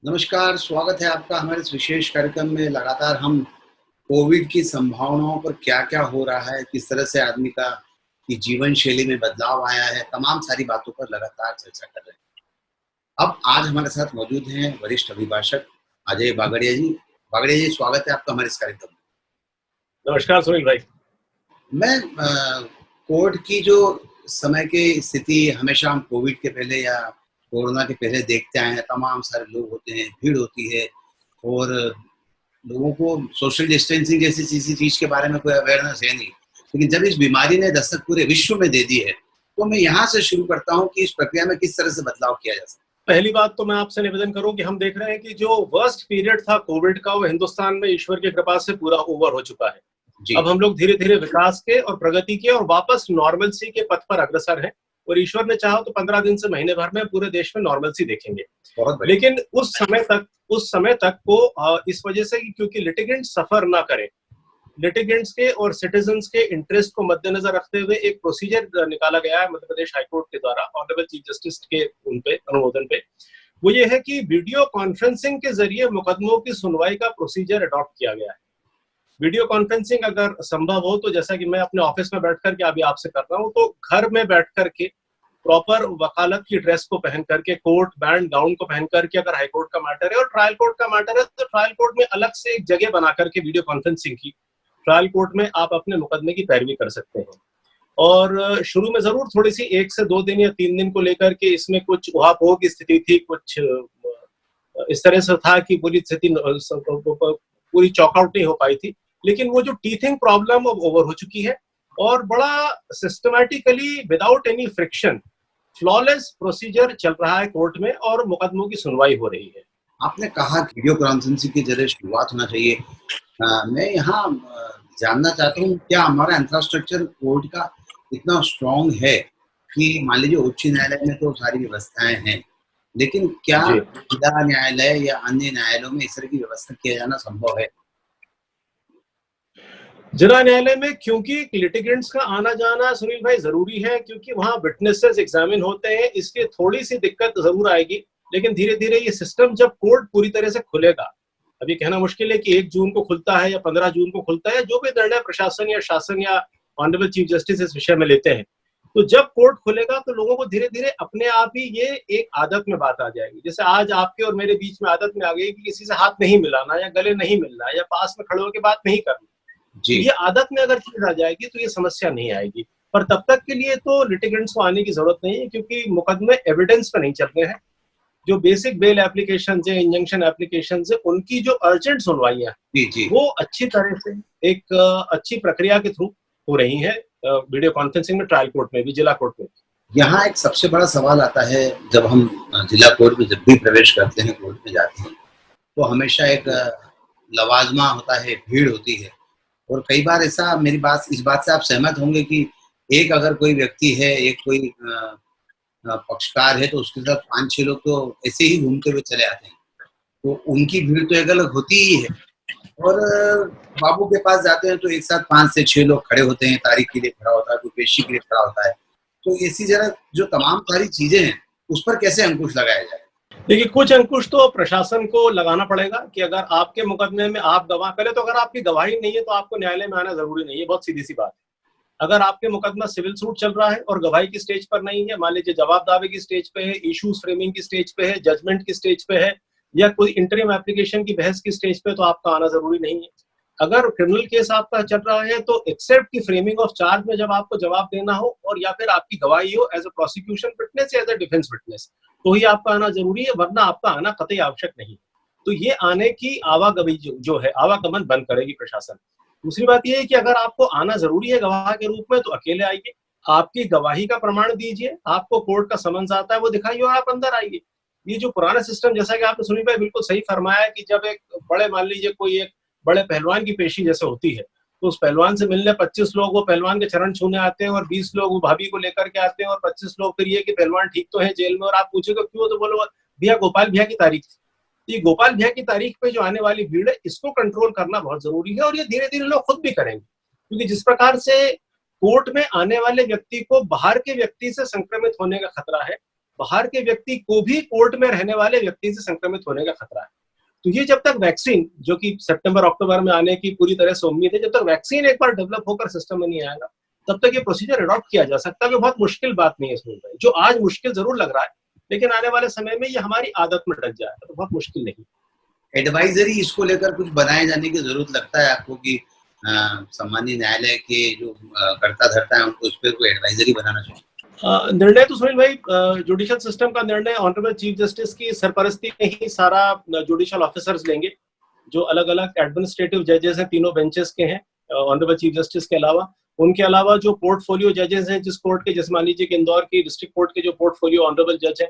नमस्कार, स्वागत है आपका हमारे इस विशेष कार्यक्रम में। लगातार हम कोविड की संभावनाओं पर क्या-क्या हो रहा है, किस तरह से आदमी का की जीवन शैली में बदलाव आया है, तमाम सारी बातों पर लगातार चर्चा कर रहे हैं। अब आज हमारे साथ मौजूद हैं वरिष्ठ अभिभाषक अजय बागड़िया जी। बागड़िया जी, स्वागत है आपका हमारे इस कार्यक्रम में। नमस्कार सुनील भाई। मैं कोर्ट की जो समय की स्थिति हमेशा हम कोविड के पहले या कोरोना के पहले देखते आए हैं, तमाम सारे लोग होते हैं, भीड़ होती है और लोगों को सोशल डिस्टेंसिंग जैसी किसी चीज़ के बारे में कोई अवेयरनेस है नहीं। लेकिन जब इस बीमारी ने दस्तक पूरे विश्व में दे दी है, तो मैं यहाँ से शुरू करता हूँ कि इस प्रक्रिया में किस तरह से बदलाव किया जा सकता पहली बात तो मैं आपसे निवेदन करूं कि हम देख रहे हैं कि जो वर्स्ट पीरियड था कोविड का वो हिंदुस्तान में ईश्वर की कृपा से पूरा ओवर हो चुका है। है। अब हम लोग धीरे धीरे विकास के और प्रगति के और वापस नॉर्मलसी के पथ पर अग्रसर हैं और ईश्वर ने चाहा तो 15 दिन से महीने भर में पूरे देश में नॉर्मलसी देखेंगे। बहुत बढ़िया। लेकिन उस समय तक को इस वजह से कि क्योंकि लिटिगेंट सफर ना करें, लिटिगेंट्स के और सिटीजन्स के इंटरेस्ट को मद्देनजर रखते हुए एक प्रोसीजर निकाला गया है मध्य प्रदेश हाईकोर्ट के द्वारा ऑनरेबल चीफ जस्टिस के उनपे अनुमोदन पे। वो ये है कि वीडियो कॉन्फ्रेंसिंग के जरिए मुकदमों की सुनवाई का प्रोसीजर अडॉप्ट किया गया है। वीडियो कॉन्फ्रेंसिंग अगर संभव हो तो जैसा कि मैं अपने ऑफिस में बैठ करके अभी आपसे कर रहा हूँ, तो घर में बैठ करके प्रॉपर वकालत की ड्रेस को पहन करके, कोट बैंड गाउन को पहन करके, अगर हाईकोर्ट का मैटर है और ट्रायल कोर्ट का मैटर है तो ट्रायल कोर्ट में अलग से एक जगह बना करके वीडियो कॉन्फ्रेंसिंग की ट्रायल कोर्ट में आप अपने मुकदमे की पैरवी कर सकते हैं। और शुरू में जरूर थोड़ी सी 1 से 2 दिन या 3 दिन को लेकर के इसमें कुछ उहापोह की स्थिति थी, कुछ इस तरह से था कि पूरी स्थिति पूरी चॉकआउट नहीं हो पाई थी। लेकिन वो जो टीथिंग प्रॉब्लम अब ओवर हो चुकी है और बड़ा systematically without any friction flawless procedure चल रहा है कोर्ट में और मुकदमों की सुनवाई हो रही है। आपने कहा कि वीडियो कॉन्फ्रेंसिंग के जरिए शुरुआत होना चाहिए। मैं यहाँ जानना चाहता हूँ, क्या हमारा इंफ्रास्ट्रक्चर कोर्ट का इतना स्ट्रॉन्ग है कि मान लीजिए उच्च न्यायालय में तो सारी व्यवस्थाएं हैं, लेकिन क्या जी। जिला न्यायालय या अन्य न्यायालयों में इस तरह की व्यवस्था किया जाना संभव है? जिला न्यायालय में क्योंकि लिटिगेंट्स का आना जाना सुनील भाई जरूरी है, क्योंकि वहां विटनेसेस एग्जामिन होते हैं, इसलिए थोड़ी सी दिक्कत जरूर आएगी। लेकिन धीरे धीरे ये सिस्टम जब कोर्ट पूरी तरह से खुलेगा, अभी कहना मुश्किल है कि 1 जून को खुलता है या 15 जून को खुलता है, जो भी निर्णय प्रशासन या शासन या ऑनरेबल चीफ जस्टिस इस विषय में लेते हैं, तो जब कोर्ट खुलेगा तो लोगों को धीरे धीरे अपने आप ही ये एक आदत में बात आ जाएगी। जैसे आज आपके और मेरे बीच में आदत में आ गई कि किसी से हाथ नहीं मिलाना या गले नहीं मिलना या पास में खड़े होकर बात नहीं करना, ये आदत में अगर चीज आ जाएगी तो ये समस्या नहीं आएगी। पर तब तक के लिए तो लिटिगेंट्स को आने की जरूरत नहीं है, क्योंकि मुकदमे एविडेंस पे नहीं चल रहे हैं। जो बेसिक बेल एप्लीकेशन है, इंजंक्शन एप्लीकेशन है, उनकी जो अर्जेंट सुनवाइयां वो अच्छी तरह से एक अच्छी प्रक्रिया के थ्रू हो रही है, वीडियो कॉन्फ्रेंसिंग में, ट्रायल कोर्ट में भी, जिला कोर्ट में। यहाँ एक सबसे बड़ा सवाल आता है, जब हम जिला कोर्ट में जब भी प्रवेश करते हैं, कोर्ट में जाते हैं, तो हमेशा एक लवाजमा होता है, भीड़ होती है और कई बार ऐसा, इस बात से आप सहमत होंगे कि एक अगर कोई व्यक्ति है, एक कोई पक्षकार है, तो उसके साथ 5-6 लोग तो ऐसे ही घूमते हुए चले आते हैं, तो उनकी भीड़ तो एक अलग होती ही है। और बाबू के पास जाते हैं तो एक साथ 5 से 6 लोग खड़े होते हैं, तारीख के लिए खड़ा होता है, कोई पेशी के लिए खड़ा होता है। तो इसी जगह जो तमाम सारी चीजें हैं, उस पर कैसे अंकुश लगाया जाए? देखिए, कुछ अंकुश तो प्रशासन को लगाना पड़ेगा कि अगर आपके मुकदमे में आप गवाह करें, तो अगर आपकी गवाही नहीं है तो आपको न्यायालय में आना जरूरी नहीं है। बहुत सीधी सी बात है। अगर आपके मुकदमा सिविल सूट चल रहा है और गवाही की स्टेज पर नहीं है, मान लीजिए जवाब दावे की स्टेज पे है, इश्यूज फ्रेमिंग की स्टेज पे है, जजमेंट की स्टेज पे है, या कोई इंटरिम एप्लीकेशन की बहस की स्टेज पे, तो आपका आना जरूरी नहीं है। अगर क्रिमिनल केस आपका चल रहा है तो एक्सेप्ट की फ्रेमिंग ऑफ चार्ज में जब आपको जवाब देना हो और या फिर आपकी गवाही हो एज अ प्रोसिक्यूशन विटनेस या एज अ डिफेंस विटनेस, तो ही आपका आना जरूरी है, वरना आपका आना कतई आवश्यक नहीं। तो ये आने की आवागमन जो है, आवागमन बंद करेगी प्रशासन। दूसरी बात यह है कि अगर आपको आना जरूरी है गवाह के रूप में, तो अकेले आइए, आपकी गवाही का प्रमाण दीजिए, आपको कोर्ट का समन्स आता है वो दिखाइए और आप अंदर आइए। ये जो पुराना सिस्टम, जैसा कि आपने सुनील भाई बिल्कुल सही फरमाया कि जब एक बड़े, मान लीजिए कोई एक बड़े पहलवान की पेशी जैसे होती है, तो उस पहलवान से मिलने 25 लोग वो पहलवान के चरण छूने आते हैं और 20 लोग वो भाभी को लेकर के आते हैं और 25 लोग फिर ये कि पहलवान ठीक तो है जेल में, और आप पूछेगा क्यों, तो बोलो भैया गोपाल भैया की तारीख। ये गोपाल भैया की तारीख पे जो आने वाली भीड़ है, इसको कंट्रोल करना बहुत जरूरी है, और ये धीरे धीरे लोग खुद भी करेंगे। क्योंकि जिस प्रकार से कोर्ट में आने वाले व्यक्ति को बाहर के व्यक्ति से संक्रमित होने का खतरा है, बाहर के व्यक्ति को भी कोर्ट में रहने वाले व्यक्ति से संक्रमित होने का खतरा है। तो ये जब तक वैक्सीन, जो कि सितंबर अक्टूबर में आने की पूरी तरह से उम्मीद है, जब तक वैक्सीन एक बार डेवलप होकर सिस्टम में नहीं आएगा तब तक ये प्रोसीजर अडॉप्ट किया जा सकता है। बहुत मुश्किल बात नहीं है सुनील भाई, जो आज मुश्किल जरूर लग रहा है लेकिन आने वाले समय में ये हमारी आदत में डट जाएगा, तो बहुत मुश्किल नहीं। एडवाइजरी इसको लेकर कुछ बनाए जाने की जरूरत लगता है आपको कि सम्मानीय न्यायालय के जो कर्ता धर्ता है उनको उस पर कोई एडवाइजरी बनाना चाहिए? निर्णय तो सुनील भाई जुडिशियल सिस्टम का निर्णय ऑनरेबल चीफ जस्टिस की सरपरस्ती में ही सारा जुडिशियल ऑफिसर्स लेंगे, जो अलग अलग एडमिनिस्ट्रेटिव जजेस हैं तीनों बेंचेस के हैं ऑनरेबल चीफ जस्टिस के अलावा। उनके अलावा जो पोर्टफोलियो जजेस हैं जिस कोर्ट के, जैसे मान लीजिए कि इंदौर की डिस्ट्रिक्ट कोर्ट के जो पोर्टफोलियो ऑनरेबल जज हैं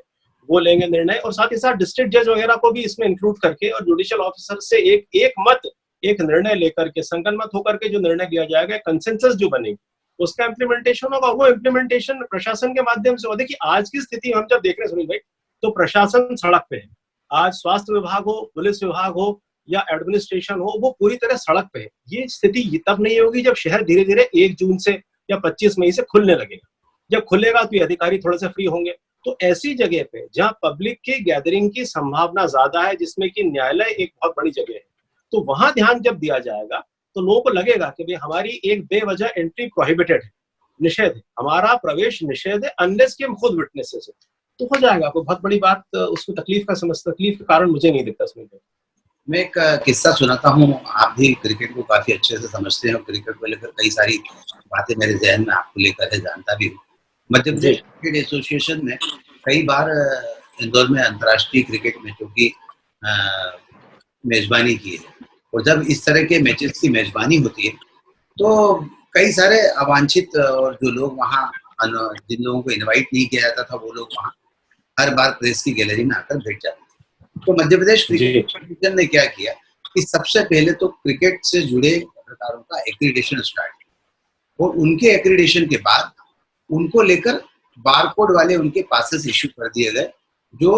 वो लेंगे निर्णय, और साथ ही साथ डिस्ट्रिक्ट जज वगैरह को भी इसमें इंक्लूड करके और जुडिशियल ऑफिसर से एक निर्णय लेकर के, संगनमत होकर के जो निर्णय लिया जाएगा, कंसेंसस जो बनेगी उसका इम्प्लीमेंटेशन होगा। वो इम्प्लीमेंटेशन प्रशासन के माध्यम से होगा। देखिए आज की स्थिति हम जब देख रहे हैं सुनील भाई, तो प्रशासन सड़क पे है। आज स्वास्थ्य विभाग हो, पुलिस विभाग हो या एडमिनिस्ट्रेशन हो, वो पूरी तरह सड़क पे है। ये स्थिति तब नहीं होगी जब शहर धीरे धीरे 1 जून से या 25 मई से खुलने लगेगा। जब खुलेगा तो ये अधिकारी थोड़े से फ्री होंगे। तो ऐसी जगह पे जहां पब्लिक के गैदरिंग की संभावना ज्यादा है, जिसमें कि न्यायालय एक बहुत बड़ी जगह है, तो वहां ध्यान जब दिया जाएगा तो लोगों को लगेगा कि भाई हमारी एक बेवजह एंट्री प्रोहिबिटेड है, निषेध है, हमारा प्रवेश निषेध है, अनलेस कि हम खुद विटनेसेस है, तो हो जाएगा। कोई बहुत बड़ी बात उसको तकलीफ का कारण मुझे नहीं दिखता इसमें। मैं एक किस्सा सुनाता हूँ। आप भी क्रिकेट को काफी अच्छे से समझते हैं और क्रिकेट को लेकर कई सारी बातें मेरे जहन में आपको लेकर है, जानता भी हूँ। मध्य प्रदेश क्रिकेट एसोसिएशन ने कई बार इंदौर में अंतर्राष्ट्रीय क्रिकेट मैचों की मेजबानी की है, और जब इस तरह के मैचेस की मेजबानी होती है तो कई सारे अवांछित और जो लोग वहाँ, जिन लोगों को इनवाइट नहीं किया जाता था, वो लोग वहाँ हर बार प्रेस की गैलरी में आकर बैठ जाते थे। तो मध्य प्रदेश क्रिकेट एसोसिएशन ने क्या किया कि सबसे पहले तो क्रिकेट से जुड़े पत्रकारों का एक्रीडेशन स्टार्ट किया, और उनके एक्रीडेशन के बाद उनको लेकर बारकोड वाले उनके पासेस इश्यू कर दिए गए, जो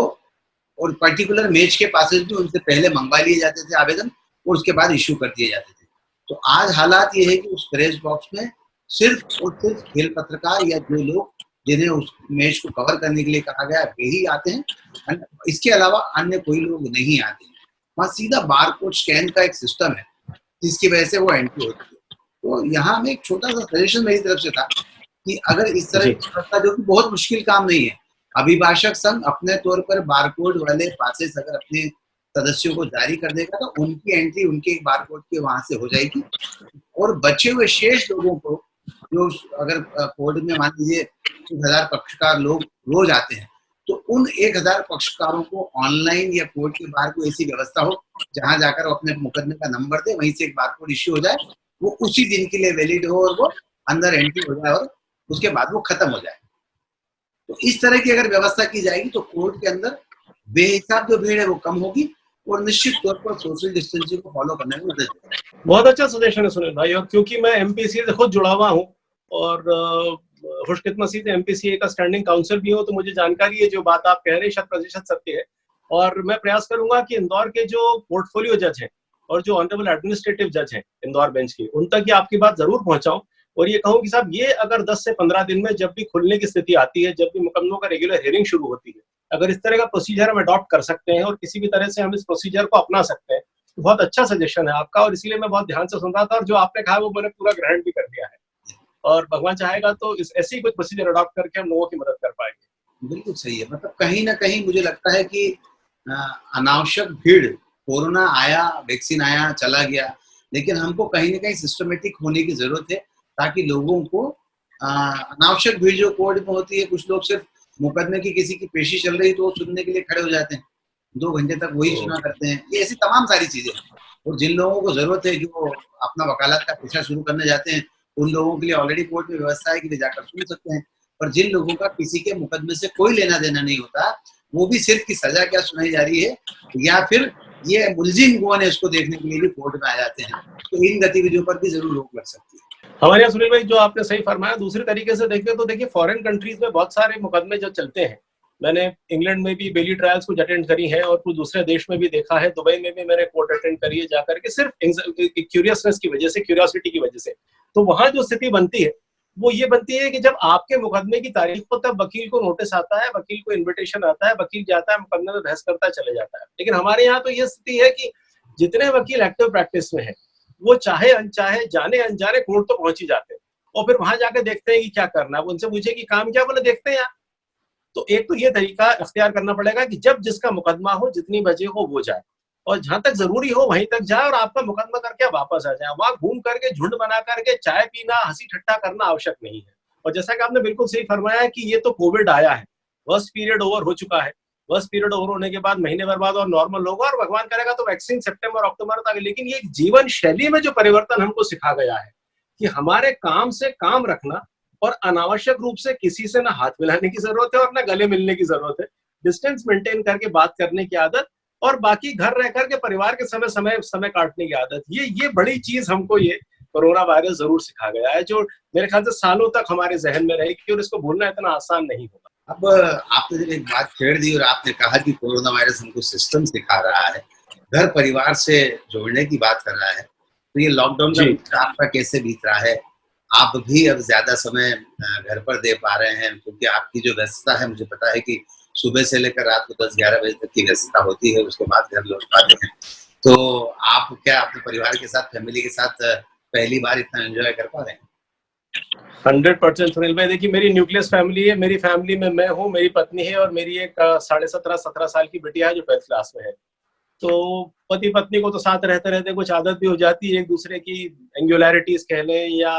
और पर्टिकुलर मैच के पासेस भी उनसे पहले मंगवा लिए जाते थे आवेदन, और उसके बाद इश्यू कर दिए जाते थे। तो आज हालात ये है कि उस प्रेस बॉक्स में सिर्फ और सिर्फ खेल पत्रकार या जो लोग जिन्हें उस मैच को कवर करने के लिए कहा गया वही आते हैं, इसके अलावा अन्य कोई लोग नहीं आते हैं। वहाँ सीधा बारकोड स्कैन का एक सिस्टम है जिसकी वजह से वो एंट्री होती है। तो यहाँ में एक छोटा सा सजेशन मेरी तरफ से था कि अगर इस तरह की व्यवस्था, जो कि बहुत मुश्किल काम नहीं है, अभिभाषक संघ अपने तौर पर बारकोड वाले पासेस अगर अपने सदस्यों को जारी कर देगा तो उनकी एंट्री उनके बारकोड के वहां से हो जाएगी, और बचे हुए शेष लोगों को, जो अगर कोर्ट में मान लीजिए 1000 पक्षकार लोग रोज आते हैं, तो उन 1000 पक्षकारों को ऑनलाइन या कोर्ट के बाहर कोई ऐसी व्यवस्था हो जहां जाकर वो अपने मुकदमे का नंबर दे, वहीं से एक बारकोड इश्यू हो जाए, वो उसी दिन के लिए वैलिड हो और वो अंदर एंट्री हो जाए और उसके बाद वो खत्म हो जाए। तो इस तरह की अगर व्यवस्था की जाएगी तो कोर्ट के अंदर बेहिसाब जो भीड़ है वो कम होगी, और निश्चित तौर पर सोशल डिस्टेंसिंग को फॉलो करने में मदद मिलेगी। बहुत अच्छा सजेशन है सुनील भाई, और क्योंकि मैं एमपीसीए से खुद जुड़ा हुआ हूँ और खुशकिस्मती से एमपीसीए का स्टैंडिंग काउंसिल भी हो, तो मुझे जानकारी है जो बात आप कह रहे हैं 100% सत्य है। और मैं प्रयास करूंगा कि इंदौर के जो पोर्टफोलियो जज हैं और जो ऑनरेबल एडमिनिस्ट्रेटिव जज हैं इंदौर बेंच की, उन तक ये आपकी बात जरूर पहुंचाऊं, और ये कहूं कि साहब ये अगर 10 से 15 दिन में जब भी खुलने की स्थिति आती है, जब भी मुकदमों का रेगुलर हियरिंग शुरू होती है, अगर इस तरह का प्रोसीजर हम अडॉप्ट कर सकते हैं और किसी भी तरह से हम इस प्रोसीजर को अपना सकते हैं, तो बहुत अच्छा सजेशन है आपका, और इसलिए मैं बहुत ध्यान से सुन रहा था, और जो आपने कहा वो मैंने पूरा ग्रहण भी कर लिया है, और भगवान चाहेगा तो इस ऐसे ही कुछ प्रोसीजर अडॉप्ट करके हम लोगों की मदद कर पाएंगे। बिल्कुल सही है। मतलब कहीं ना कहीं मुझे लगता है कि अनावश्यक भीड़, कोरोना आया, वैक्सीन आया, चला गया, लेकिन हमको कहीं ना कहीं सिस्टमेटिक होने की जरूरत है, ताकि लोगों को अनावश्यक भीड़ जो कोर्ट में होती है, कुछ लोग सिर्फ मुकदमे की किसी की पेशी चल रही तो वो सुनने के लिए खड़े हो जाते हैं, 2 घंटे तक वही सुना करते हैं, ये ऐसी तमाम सारी चीजें। और जिन लोगों को जरूरत है, जो अपना वकालत का पेशा शुरू करने जाते हैं, उन लोगों के लिए ऑलरेडी कोर्ट में व्यवस्था है कि वे जाकर सुन सकते हैं। पर जिन लोगों का किसी के मुकदमे से कोई लेना देना नहीं होता, वो भी सिर्फ की सजा क्या सुनाई जा रही है या फिर ये मुलजिम कौन है उसको देखने के लिए भी कोर्ट में आ जाते हैं। तो इन गतिविधियों पर भी जरूर रोक लग सकती है। हमारे यहाँ सुनील भाई जो आपने सही फरमाया, दूसरे तरीके से देखें तो देखिए फॉरेन कंट्रीज में बहुत सारे मुकदमे जो चलते हैं, मैंने इंग्लैंड में भी बेली ट्रायल्स कुछ अटेंड करी है और कुछ दूसरे देश में भी देखा है, दुबई में भी मैंने कोर्ट अटेंड करी है जाकर के, सिर्फ क्यूरियसनेस की वजह से, क्यूरियोसिटी की वजह से। तो वहां जो स्थिति बनती है वो ये बनती है कि जब आपके मुकदमे की तारीख को तब वकील को नोटिस आता है, वकील को इन्विटेशन आता है, वकील जाता है, मुकदमे में बहस करता चले जाता है। लेकिन हमारे यहाँ तो ये स्थिति है कि जितने वकील एक्टिव प्रैक्टिस में है, वो चाहे अनचाहे, जाने अनजाने कोर्ट तो पहुंच ही जाते हैं और फिर वहां जाके देखते हैं कि क्या करना है। उनसे पूछे कि काम क्या, बोले देखते हैं यार। तो एक तो ये तरीका अख्तियार करना पड़ेगा कि जब जिसका मुकदमा हो, जितनी बजे हो वो जाए, और जहां तक जरूरी हो वहीं तक जाए और आपका मुकदमा करके वापस आ जाए। वहां घूम करके, झुंड बना करके चाय पीना, हंसी ठट्टा करना आवश्यक नहीं है। और जैसा कि आपने बिल्कुल सही फरमाया कि ये तो कोविड आया है, वर्स्ट पीरियड ओवर हो चुका है। वर्स्ट पीरियड ओवर होने के बाद महीने भर बाद और नॉर्मल होगा, और भगवान करेगा तो वैक्सीन सितंबर अक्टूबर तक। लेकिन ये जीवन शैली में जो परिवर्तन हमको सिखा गया है कि हमारे काम से काम रखना और अनावश्यक रूप से किसी से ना हाथ मिलाने की जरूरत है और ना गले मिलने की जरूरत है। डिस्टेंस मेंटेन करके बात करने की आदत, और बाकी घर रह करके परिवार के समय काटने की आदत, ये बड़ी चीज हमको ये कोरोना वायरस जरूर सिखा गया है, जो मेरे ख्याल से सालों तक हमारे जहन में रहेगी और इसको भूलना इतना आसान नहीं होगा। अब आपने जब एक बात छेड़ दी और आपने कहा कि कोरोना वायरस हमको सिस्टम सिखा रहा है, घर परिवार से जोड़ने की बात कर रहा है, तो ये लॉकडाउन का बीच आपका कैसे बीत रहा है? आप भी अब ज्यादा समय घर पर दे पा रहे हैं, क्योंकि आपकी जो व्यस्तता है, मुझे पता है कि सुबह से लेकर रात को 10-11 बजे तक की व्यस्तता होती है, उसके बाद घर लौट पाते हैं। तो आप क्या अपने परिवार के साथ, फैमिली के साथ पहली बार इतना एंजॉय कर पा रहे हैं? 100% सुनील भाई, देखिए मेरी न्यूक्लियस फैमिली है। मेरी फैमिली में मैं हूँ, मेरी पत्नी है और मेरी एक 17.5 साल की बिटिया है जो 12th क्लास में है। तो पति पत्नी को तो साथ रहते रहते कुछ आदत भी हो जाती है, एक दूसरे की एंगुलैरिटीज कह लें या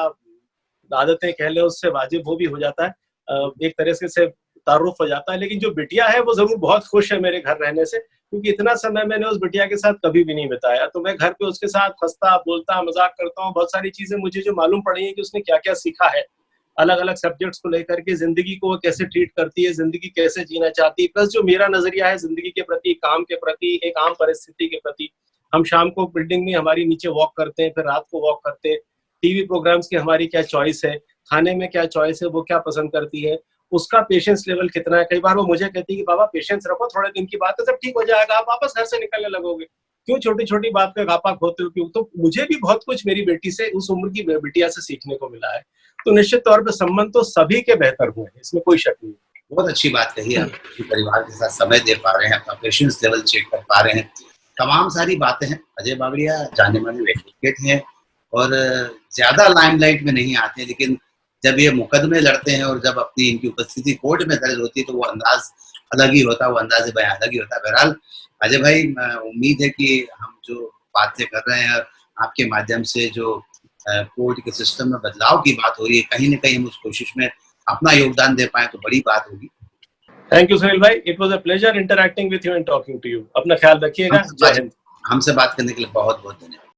आदतें कह लें, उससे वाजिब वो भी हो जाता है, एक तरह से तारुफ हो जाता है। लेकिन जो बिटिया है वो जरूर बहुत खुश है मेरे घर रहने से, क्योंकि इतना समय मैंने उस बिटिया के साथ कभी भी नहीं बिताया। तो मैं घर पे उसके साथ हंसता बोलता मजाक करता हूँ। बहुत सारी चीजें मुझे जो मालूम पड़ी है कि उसने क्या क्या सीखा है, अलग अलग सब्जेक्ट्स को लेकर के, जिंदगी को वो कैसे ट्रीट करती है, जिंदगी कैसे जीना चाहती है, प्लस जो मेरा नजरिया है जिंदगी के प्रति, काम के प्रति, एक आम परिस्थिति के प्रति। हम शाम को बिल्डिंग में हमारी नीचे वॉक करते हैं, फिर रात को वॉक करते हैं। टीवी प्रोग्राम्स की हमारी क्या चॉइस है, खाने में क्या चॉइस है, वो क्या पसंद करती है, उसका पेशेंस लेवल कितना है। कई बार वो मुझे कहती है कि बाबा पेशेंस रखो, थोड़े दिन की बात है, सब ठीक हो जाएगा, आप वापस घर से निकलने लगोगे, क्यों छोटी छोटी बात पे गापा खोते हो क्यों। तो मुझे भी बहुत कुछ मेरी बेटी से, उस उम्र की बिटिया से सीखने को मिला है। तो निश्चित तौर पे संबंध तो सभी के बेहतर हुए हैं, इसमें कोई शक नहीं। बहुत अच्छी बात कही आप, परिवार के साथ समय दे पा रहे हैं, अपना पेशेंस लेवल चेक कर पा रहे हैं, तमाम सारी बातें हैं। अजय बावड़िया जाने माने एडवोकेट हैं और ज्यादा लाइमलाइट में नहीं आते, लेकिन जब ये मुकदमे लड़ते हैं और जब अपनी इनकी उपस्थिति कोर्ट में दर्ज होती है तो वो अंदाज अलग ही होता है, वो अंदाज बयां अलग ही होता है। बहरहाल अजय भाई, उम्मीद है कि हम जो बातें कर रहे हैं, आपके माध्यम से जो कोर्ट के सिस्टम में बदलाव की बात हो रही है, कहीं ना कहीं हम उस कोशिश में अपना योगदान दे पाए तो बड़ी बात होगी। थैंक यू सुनील भाई, it was a pleasure interacting with you and talking to you. अपना ख्याल रखिएगा। जय हिंद। हमसे बात करने के लिए बहुत बहुत धन्यवाद।